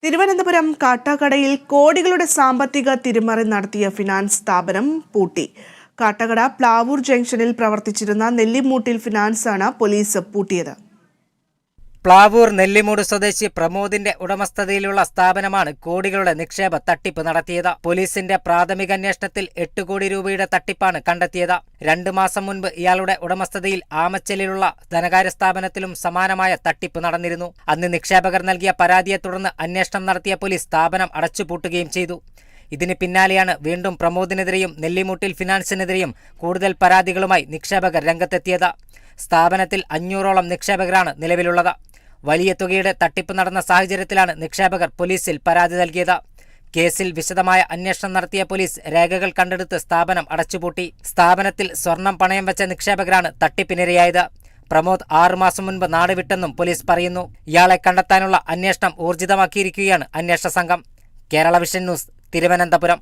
തിരുവനന്തപുരം കാട്ടാക്കടയിൽ കോടികളുടെ സാമ്പത്തിക തിരിമറി നടത്തിയ ഫിനാൻസ് സ്ഥാപനം പൂട്ടി. കാട്ടാക്കട പ്ലാവൂർ ജംഗ്ഷനിൽ പ്രവർത്തിച്ചിരുന്ന നെല്ലിമൂട്ടിൽ ഫിനാൻസാണ് പോലീസ് പൂട്ടിയത്. പ്ലാവൂർ നെല്ലിമൂട് സ്വദേശി പ്രമോദിന്റെ ഉടമസ്ഥതയിലുള്ള സ്ഥാപനമാണ് കോടികളുടെ നിക്ഷേപ തട്ടിപ്പ് നടത്തിയത്. പോലീസിന്റെ പ്രാഥമിക അന്വേഷണത്തിൽ 8 കോടി രൂപയുടെ തട്ടിപ്പാണ് കണ്ടെത്തിയത്. 2 മാസം മുൻപ് ഇയാളുടെ ഉടമസ്ഥതയിൽ ആമച്ചലിലുള്ള ധനകാര്യ സ്ഥാപനത്തിലും സമാനമായ തട്ടിപ്പ് നടന്നിരുന്നു. അന്ന് നിക്ഷേപകർ നൽകിയ പരാതിയെ തുടർന്ന് അന്വേഷണം നടത്തിയ പോലീസ് സ്ഥാപനം അടച്ചുപൂട്ടുകയും ചെയ്തു. ഇതിന് പിന്നാലെയാണ് വീണ്ടും പ്രമോദിനെതിരെയും നെല്ലിമൂട്ടിൽ ഫിനാൻസിനെതിരെയും കൂടുതൽ പരാതികളുമായി നിക്ഷേപകർ രംഗത്തെത്തിയത്. സ്ഥാപനത്തിൽ 500ഓളം നിക്ഷേപകരാണ് നിലവിലുള്ളത്. വലിയ തുകയുടെ തട്ടിപ്പ് നടന്ന സാഹചര്യത്തിലാണ് നിക്ഷേപകർ പോലീസിൽ പരാതി നൽകിയത്. കേസിൽ വിശദമായ അന്വേഷണം നടത്തിയ പോലീസ് രേഖകൾ കണ്ടെടുത്ത് സ്ഥാപനം അടച്ചുപൂട്ടി. സ്ഥാപനത്തിൽ സ്വർണം പണയം വെച്ച നിക്ഷേപകരാണ് തട്ടിപ്പിനിരയായത്. പ്രമോദ് 6 മാസം മുൻപ് നാട് വിട്ടെന്നും പോലീസ് പറയുന്നു. ഇയാളെ കണ്ടെത്താനുള്ള അന്വേഷണം ഊർജിതമാക്കിയിരിക്കുകയാണ് അന്വേഷണ സംഘം. Kerala vision news, Thiruvananthapuram.